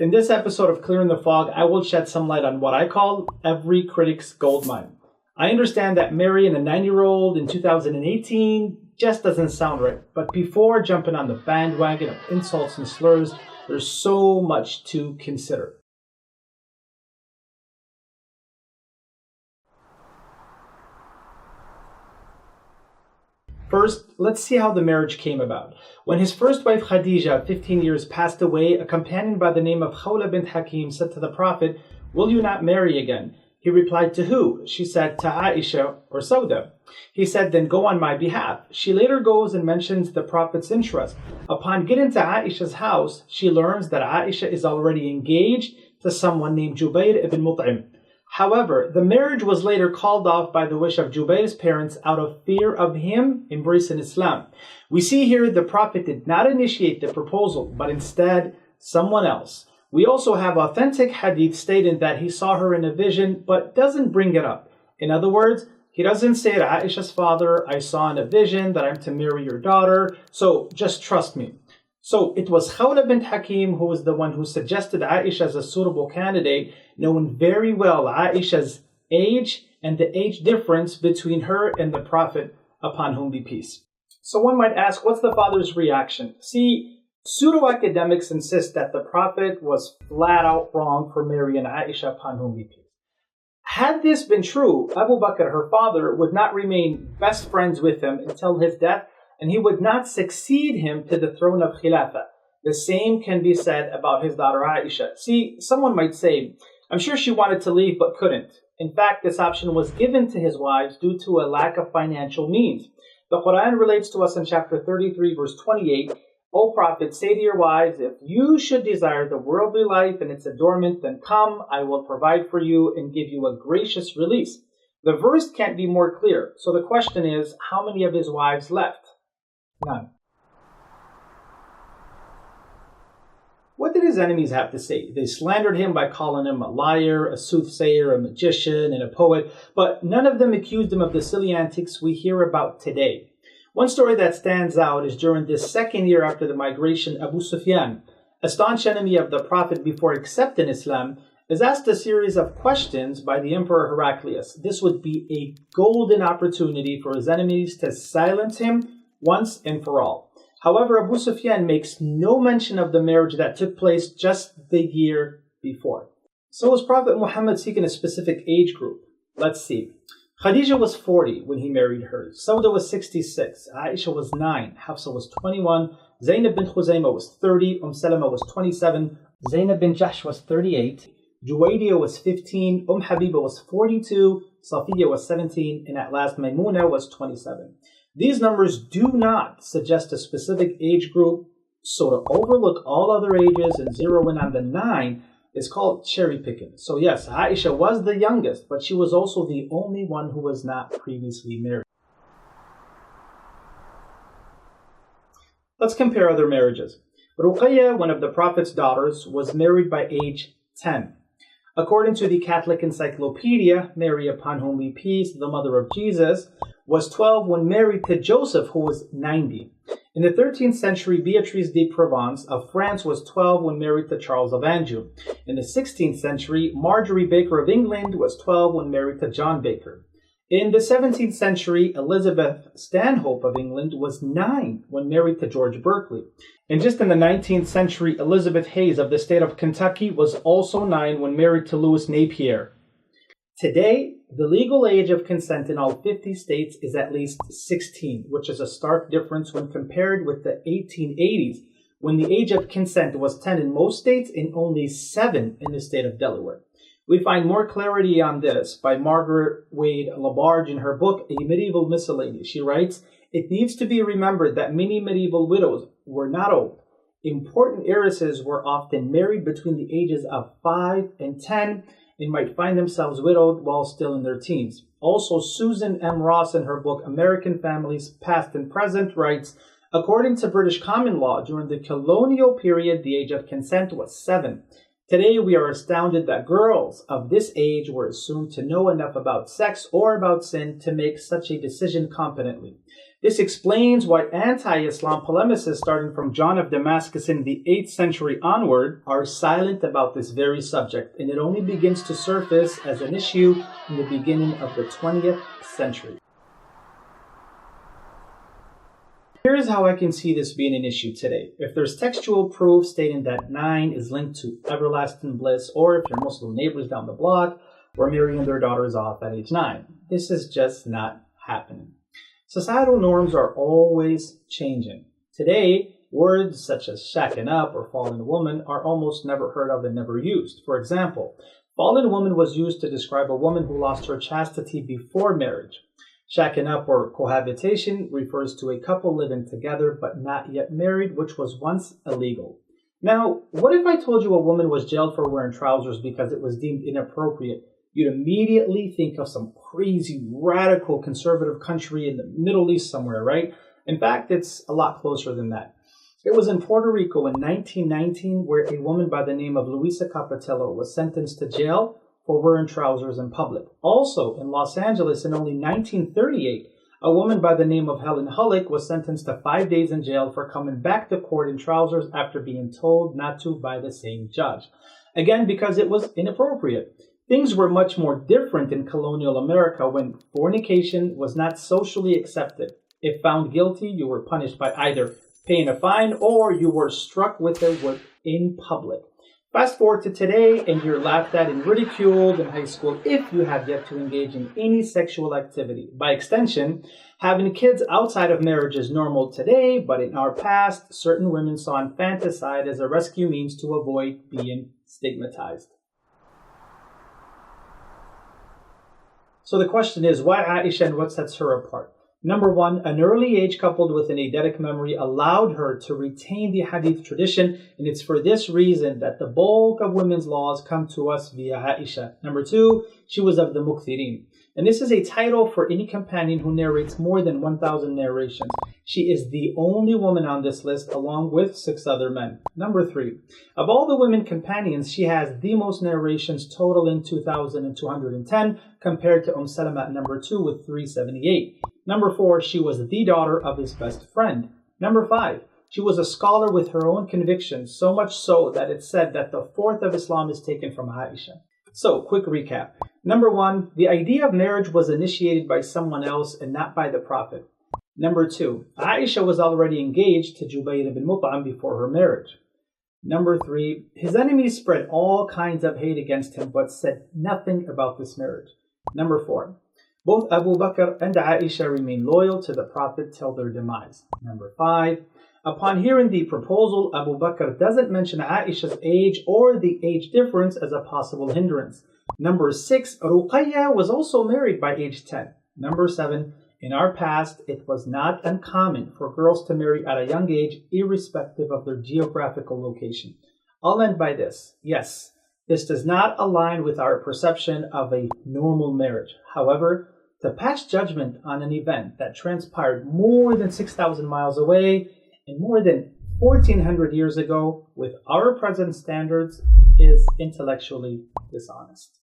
In this episode of Clearing the Fog, I will shed some light on what I call every critic's goldmine. I understand that marrying a 9-year-old in 2018 just doesn't sound right. But before jumping on the bandwagon of insults and slurs, there's so much to consider. First, let's see how the marriage came about. When his first wife Khadija, 15 years, passed away, a companion by the name of Khawla bint Hakim said to the Prophet, "Will you not marry again?" He replied, "To who?" She said, "To Aisha or Sauda." He said, "Then go on my behalf." She later goes and mentions the Prophet's interest. Upon getting to Aisha's house, she learns that Aisha is already engaged to someone named Jubayr ibn Mut'im. However, the marriage was later called off by the wish of Jubayr's parents out of fear of him embracing Islam. We see here the Prophet did not initiate the proposal, but instead someone else. We also have authentic hadith stating that he saw her in a vision, but doesn't bring it up. In other words, he doesn't say to Aisha's father, "I saw in a vision that I'm to marry your daughter, so just trust me." So it was Khawla bint Hakim who was the one who suggested Aisha as a suitable candidate, knowing very well Aisha's age and the age difference between her and the Prophet, upon whom be peace. So one might ask, what's the father's reaction? See, pseudo-academics insist that the Prophet was flat out wrong for marrying Aisha, upon whom be peace. Had this been true, Abu Bakr, her father, would not remain best friends with him until his death, and he would not succeed him to the throne of Khilafah. The same can be said about his daughter Aisha. See, someone might say, I'm sure she wanted to leave but couldn't. In fact, this option was given to his wives due to a lack of financial means. The Quran relates to us in chapter 33, verse 28, "O Prophet, say to your wives, if you should desire the worldly life and its adornment, then come, I will provide for you and give you a gracious release." The verse can't be more clear. So the question is, how many of his wives left? None. What did his enemies have to say? They slandered him by calling him a liar, a soothsayer, a magician, and a poet, but none of them accused him of the silly antics we hear about today. One story that stands out is during this second year after the migration, Abu Sufyan, a staunch enemy of the Prophet before accepting Islam, is asked a series of questions by the Emperor Heraclius. This would be a golden opportunity for his enemies to silence him once and for all. However, Abu Sufyan makes no mention of the marriage that took place just the year before. So was Prophet Muhammad seeking a specific age group? Let's see. Khadija was 40 when he married her. Sauda was 66. Aisha was 9. Hafsa was 21. Zainab bin Khuzaymah was 30. Salama was 27. Zainab bin Jahsh was 38. Juwaydiya was 15. Habiba was 42. Safiya was 17. And at last Maymuna was 27. These numbers do not suggest a specific age group, so to overlook all other ages and zero in on the 9 is called cherry picking. So yes, Aisha was the youngest, but she was also the only one who was not previously married. Let's compare other marriages. Ruqayya, one of the Prophet's daughters, was married by age 10. According to the Catholic Encyclopedia, Mary, upon whom be peace, the mother of Jesus, was 12 when married to Joseph, who was 90. In the 13th century, Beatrice de Provence of France was 12 when married to Charles of Anjou. In the 16th century, Marjorie Baker of England was 12 when married to John Baker. In the 17th century, Elizabeth Stanhope of England was 9 when married to George Berkeley. And just in the 19th century, Elizabeth Hayes of the state of Kentucky was also 9 when married to Louis Napier. Today, the legal age of consent in all 50 states is at least 16, which is a stark difference when compared with the 1880s, when the age of consent was 10 in most states and only 7 in the state of Delaware. We find more clarity on this by Margaret Wade Labarge in her book, A Medieval Miscellany. She writes, "It needs to be remembered that many medieval widows were not old. Important heiresses were often married between the ages of 5 and 10, and might find themselves widowed while still in their teens." Also, Susan M. Ross in her book, American Families, Past and Present, writes, according to British common law, during the colonial period, the age of consent was 7. Today, we are astounded that girls of this age were assumed to know enough about sex or about sin to make such a decision competently. This explains why anti-Islam polemicists starting from John of Damascus in the 8th century onward are silent about this very subject, and it only begins to surface as an issue in the beginning of the 20th century. Here's how I can see this being an issue today. If there's textual proof stating that 9 is linked to everlasting bliss, or if your Muslim neighbors down the block were marrying their daughters off at age 9, this is just not happening. Societal norms are always changing. Today, words such as shacking up or fallen woman are almost never heard of and never used. For example, fallen woman was used to describe a woman who lost her chastity before marriage. Shacking up or cohabitation refers to a couple living together but not yet married, which was once illegal. Now, what if I told you a woman was jailed for wearing trousers because it was deemed inappropriate? You'd immediately think of some crazy, radical, conservative country in the Middle East somewhere, right? In fact, it's a lot closer than that. It was in Puerto Rico in 1919 where a woman by the name of Luisa Capatello was sentenced to jail for wearing trousers in public. Also, in Los Angeles in only 1938, a woman by the name of Helen Hullick was sentenced to 5 days in jail for coming back to court in trousers after being told not to by the same judge. Again, because it was inappropriate. Things were much more different in colonial America when fornication was not socially accepted. If found guilty, you were punished by either paying a fine or you were struck with a whip in public. Fast forward to today and you're laughed at and ridiculed in high school if you have yet to engage in any sexual activity. By extension, having kids outside of marriage is normal today, but in our past, certain women saw infanticide as a rescue means to avoid being stigmatized. So the question is, why Aisha and what sets her apart? Number one, an early age coupled with an eidetic memory allowed her to retain the hadith tradition, and it's for this reason that the bulk of women's laws come to us via Aisha. Number two, she was of the mukthirin. And this is a title for any companion who narrates more than 1,000 narrations. She is the only woman on this list along with 6 other men. Number 3, of all the women companions, she has the most narrations totaling 2,210 compared to Salama at number 2 with 378. Number 4, she was the daughter of his best friend. Number 5, she was a scholar with her own convictions, so much so that it's said that the fourth of Islam is taken from Aisha. So, quick recap. Number 1, the idea of marriage was initiated by someone else and not by the Prophet. Number 2, Aisha was already engaged to Jubayr ibn Mut'im before her marriage. Number 3, his enemies spread all kinds of hate against him but said nothing about this marriage. Number 4, both Abu Bakr and Aisha remained loyal to the Prophet till their demise. Number 5, upon hearing the proposal, Abu Bakr doesn't mention Aisha's age or the age difference as a possible hindrance. Number 6, Ruqayya was also married by age 10. Number 7, in our past, it was not uncommon for girls to marry at a young age, irrespective of their geographical location. I'll end by this. Yes, this does not align with our perception of a normal marriage. However, to pass judgment on an event that transpired more than 6,000 miles away and more than 1,400 years ago with our present standards is intellectually dishonest.